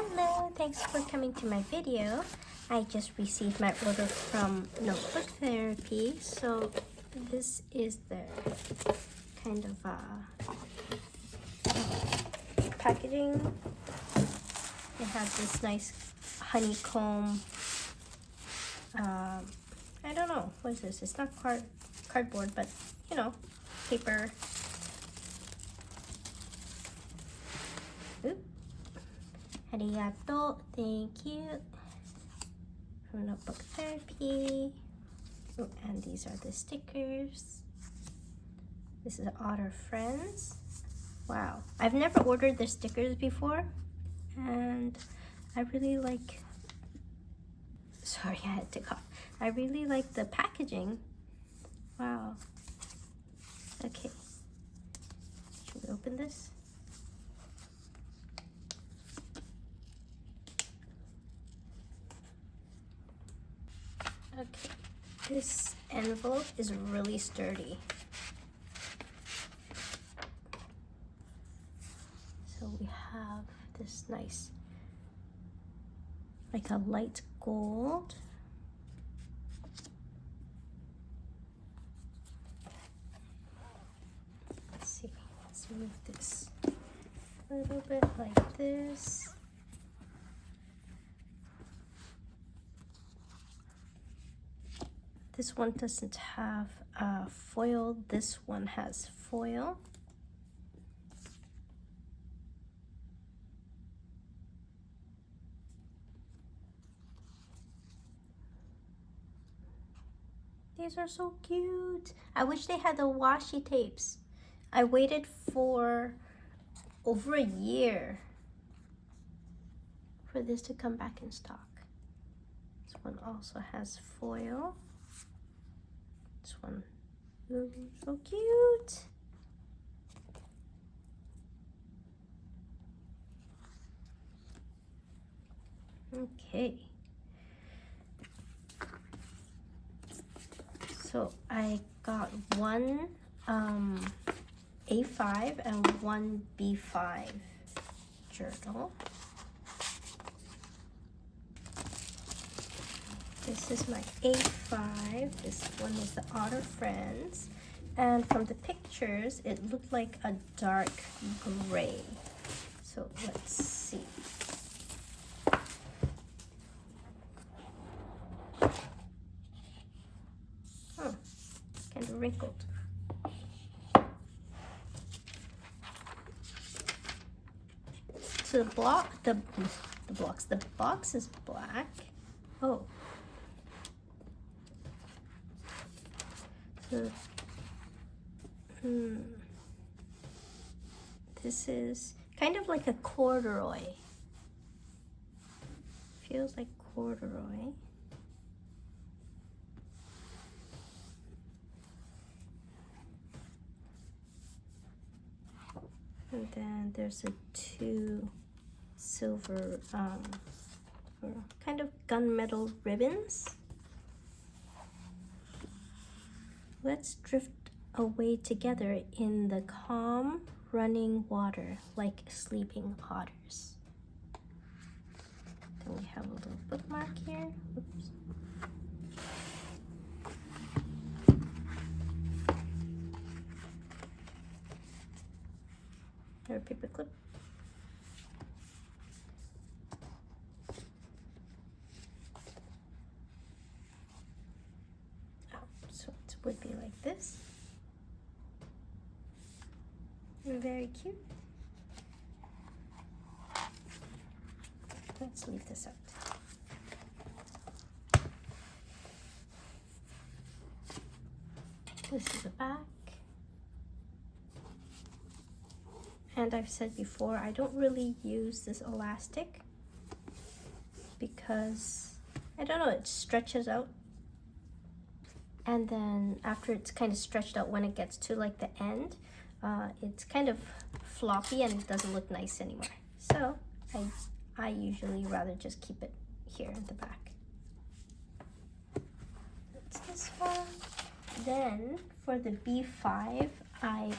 Hello, thanks for coming to my video. I just received my order from Notebook Therapy, so this is the kind of packaging. It has this nice honeycomb, I don't know, what is this? It's not cardboard, but you know, paper. Oop. Arigato, thank you. From Notebook Therapy. Oh, and these are the stickers. This is Otter Friends. Wow, I've never ordered the stickers before, and I really like, sorry, I had to cough. I really like the packaging. Wow. Okay, should we open this? Okay, this envelope is really sturdy. So we have this nice, like a light gold. Let's see, let's move this a little bit like this. This one doesn't have foil. This one has foil. These are so cute. I wish they had the washi tapes. I waited for over a year for this to come back in stock. This one also has foil. This one, ooh, so cute. Okay. So I got one A5 and one B5 journal. This is my A5. This one is the Otter Friends. And from the pictures, it looked like a dark gray. So let's see. Oh, kind of wrinkled. So the box is black. Oh. So, this is kind of like a corduroy. Feels like corduroy. And then there's two silver, kind of gunmetal ribbons. Let's drift away together in the calm running water like sleeping otters. Then we have a little bookmark here. Oops. Or a paper clip. Oh, so it would be like this. Very cute. Let's leave this out. This is the back. And I've said before, I don't really use this elastic because, I don't know, it stretches out. And then after it's kind of stretched out, when it gets to like the end, it's kind of floppy and it doesn't look nice anymore. So I usually rather just keep it here in the back. That's this one. Then for the B5, I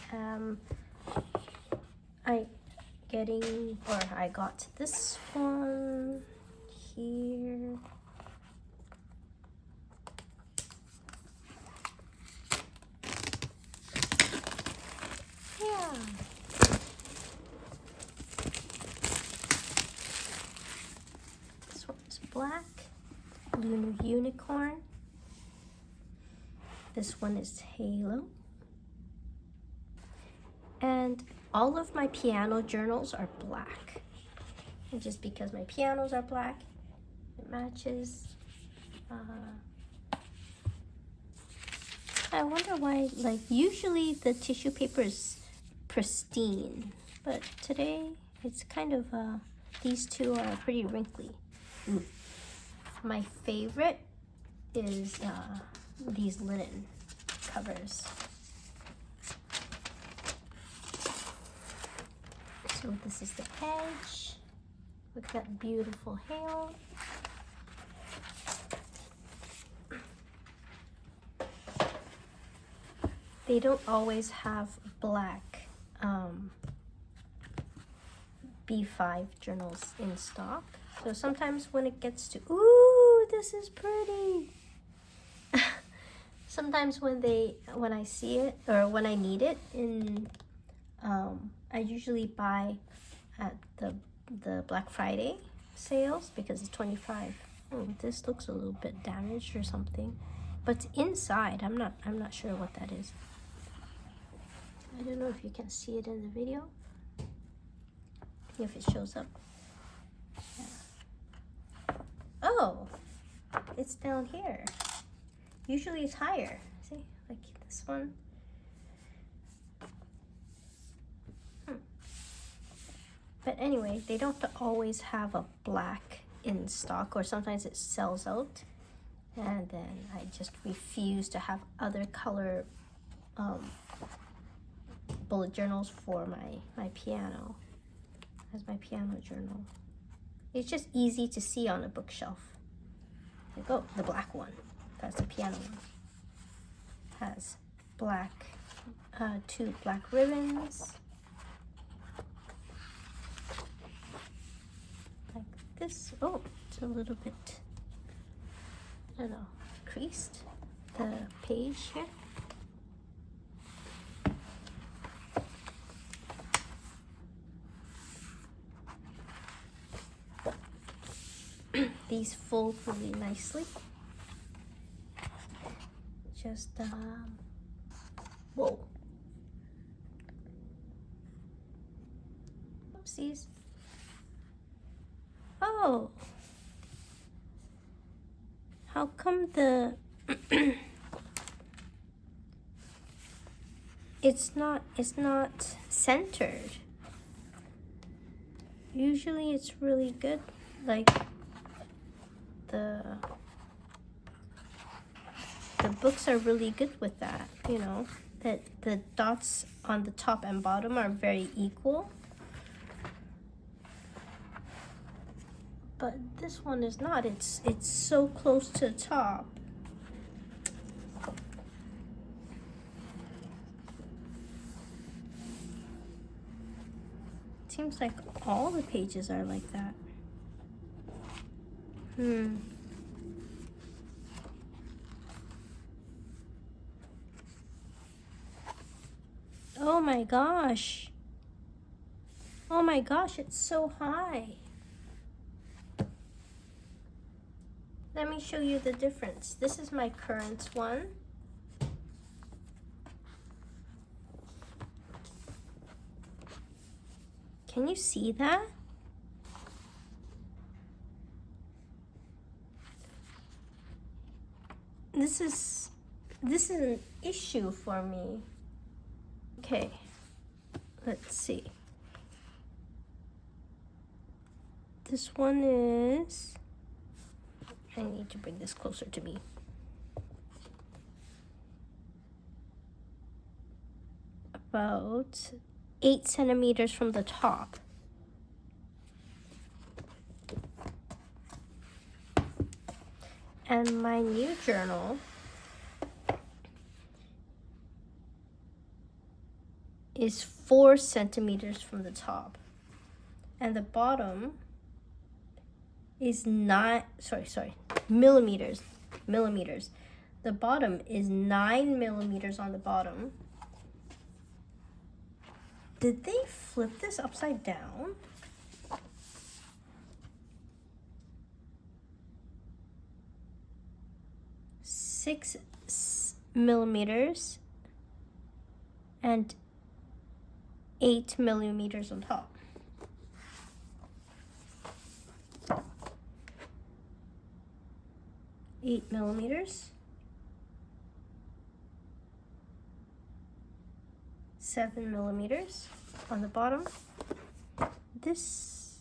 I got this one here. Yeah. This one is black, Lunar Unicorn. This one is Halo. And all of my piano journals are black. And just because my pianos are black, it matches. I wonder why, like, usually the tissue paper is pristine, but today it's kind of, these two are pretty wrinkly. My favorite is these linen covers. So this is the edge. Look at that beautiful halo. They don't always have black B5 journals in stock. So sometimes when it gets to, ooh, this is pretty. Sometimes when I see it or when I need it in, I usually buy at the Black Friday sales because it's 25. Oh, this looks a little bit damaged or something, but it's inside. I'm not sure what that is. I don't know if you can see it in the video. If it shows up. Yeah. Oh, it's down here. Usually it's higher. See, like this one. But anyway, they don't always have a black in stock, or sometimes it sells out. And then I just refuse to have other color bullet journals for my piano, as my piano journal. It's just easy to see on a bookshelf. Like, oh, the black one. That's the piano one. Has black, 2 black ribbons. Like this. Oh, it's a little bit, I don't know, creased. The page here. These fold really nicely. Just, whoa. Oopsies. Oh. How come the it's not centered? Usually it's really good, like the books are really good with that, you know, that the dots on the top and bottom are very equal. But this one is not. It's so close to the top. It seems like all the pages are like that. Oh my gosh. Oh my gosh, it's so high. Let me show you the difference. This is my current one. Can you see that? This is an issue for me. Okay, let's see. This one is, I need to bring this closer to me. About 8 centimeters from the top. And my new journal is 4 centimeters from the top. and the bottom is millimeters. The bottom is 9 millimeters on the bottom. Did they flip this upside down? Six millimeters and 8 millimeters on top. Eight millimeters, 7 millimeters on the bottom. This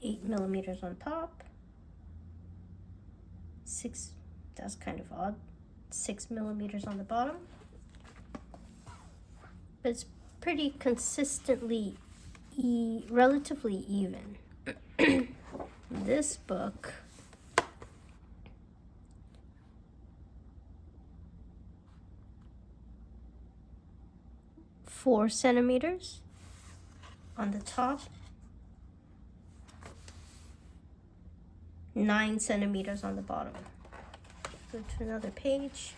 8 millimeters on top. 6, that's kind of odd. 6 millimeters on the bottom. But it's pretty consistently relatively even. This book four centimeters on the top, 9 centimeters on the bottom. Go to another page.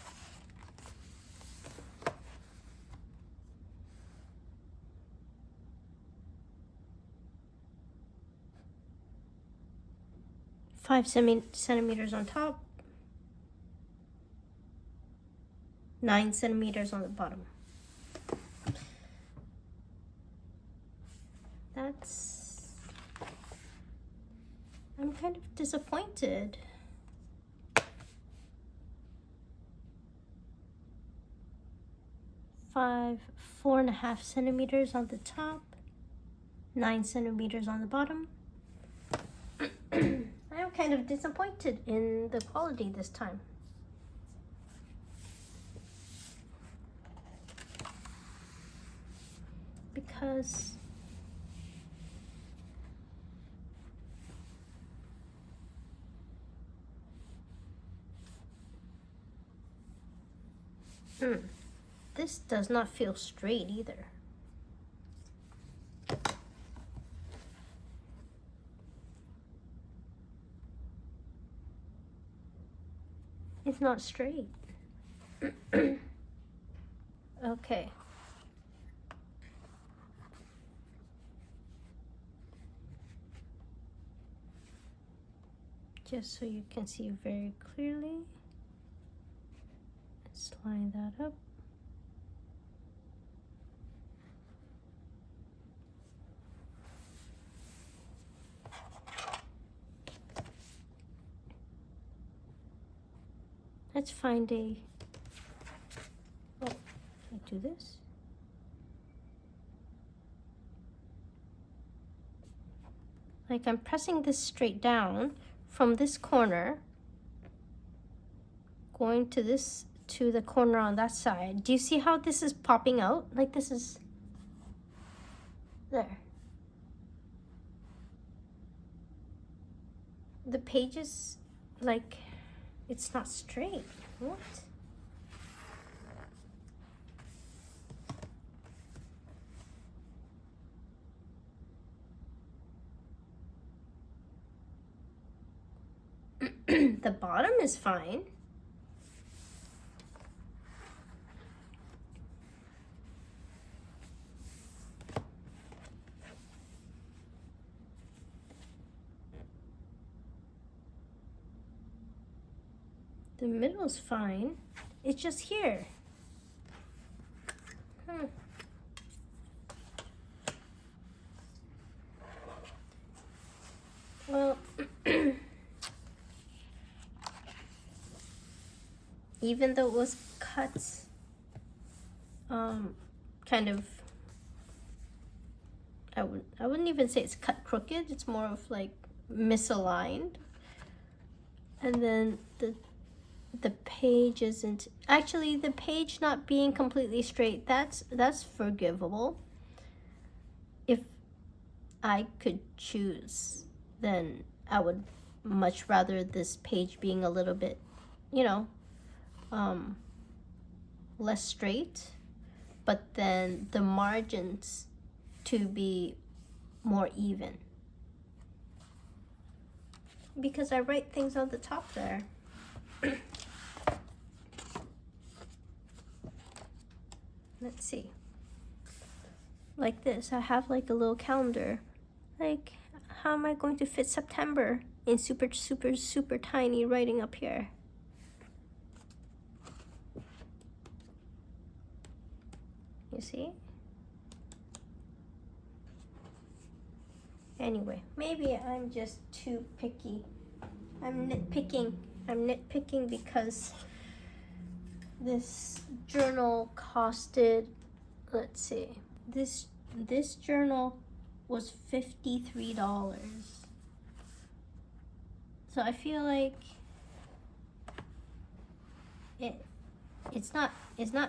Five centimeters on top, 9 centimeters on the bottom. I'm kind of disappointed. Four and a half centimeters on the top, 9 centimeters on the bottom. I'm kind of disappointed in the quality this time. Because this does not feel straight either. It's not straight. Okay. Just so you can see very clearly. Let's line that up. Let's find a, oh, can I do this? Like I'm pressing this straight down from this corner, going to the corner on that side. Do you see how this is popping out? Like this is, there. The page is like, it's not straight. What? The bottom is fine. The middle's fine. It's just here. Well, even though it was cut, kind of, I wouldn't even say it's cut crooked. It's more of like misaligned. And then the page isn't, actually the page not being completely straight, that's forgivable. If I could choose, then I would much rather this page being a little bit, you know, less straight, but then the margins to be more even. Because I write things on the top there. Let's see. Like this, I have like a little calendar. Like, how am I going to fit September in super, super, super tiny writing up here? You see? Anyway, maybe I'm just too picky. I'm nitpicking because this journal costed, let's see, this journal was $53. So I feel like it's not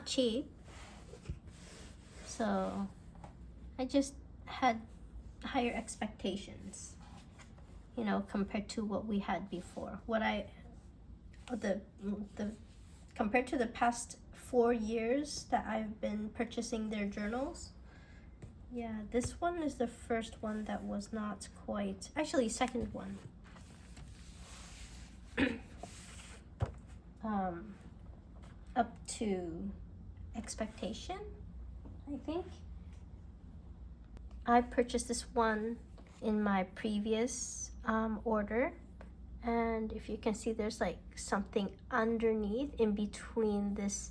cheap. So I just had higher expectations, you know, compared to what we had before. Compared to the past 4 years that I've been purchasing their journals. Yeah, this one is the first one that was not quite, actually second one. Up to expectation, I think. I purchased this one in my previous order, and if you can see, there's like something underneath in between this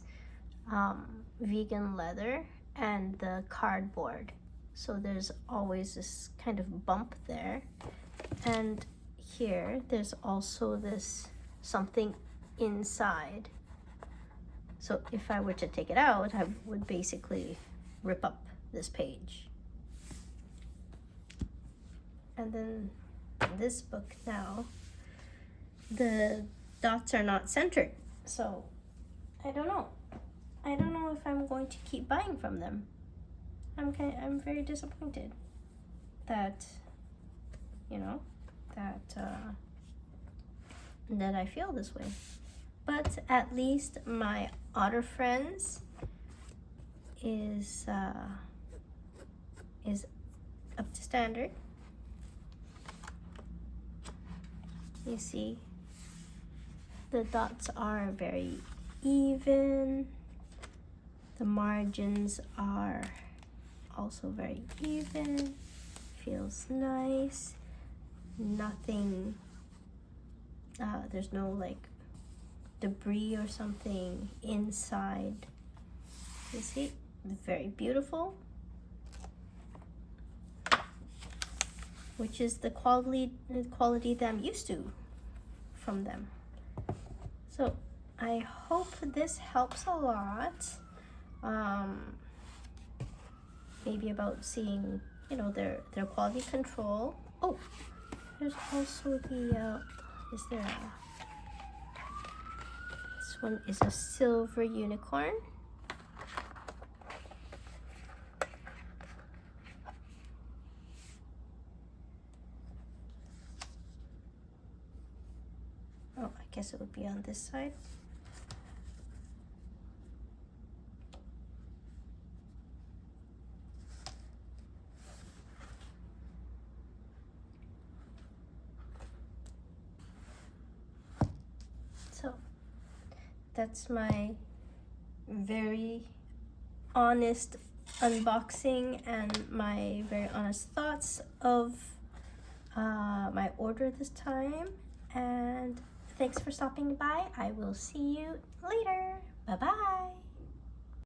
vegan leather and the cardboard. So there's always this kind of bump there. And here, there's also this something inside. So if I were to take it out, I would basically rip up this page. And then this book now, the dots are not centered. So I don't know. I don't know if I'm going to keep buying from them. I'm very disappointed that, you know, that I feel this way. But at least my Otter friends is up to standard. You see, the dots are very even. The margins are also very even. Feels nice. Nothing, there's no like debris or something inside. You see, very beautiful. Which is the quality that I'm used to from them. So I hope this helps a lot. Maybe about seeing, you know, their quality control. Oh, there's also the this one is a silver unicorn. Oh, I guess it would be on this side. So that's my very honest unboxing and my very honest thoughts of my order this time. And thanks for stopping by. I will see you later. Bye-bye.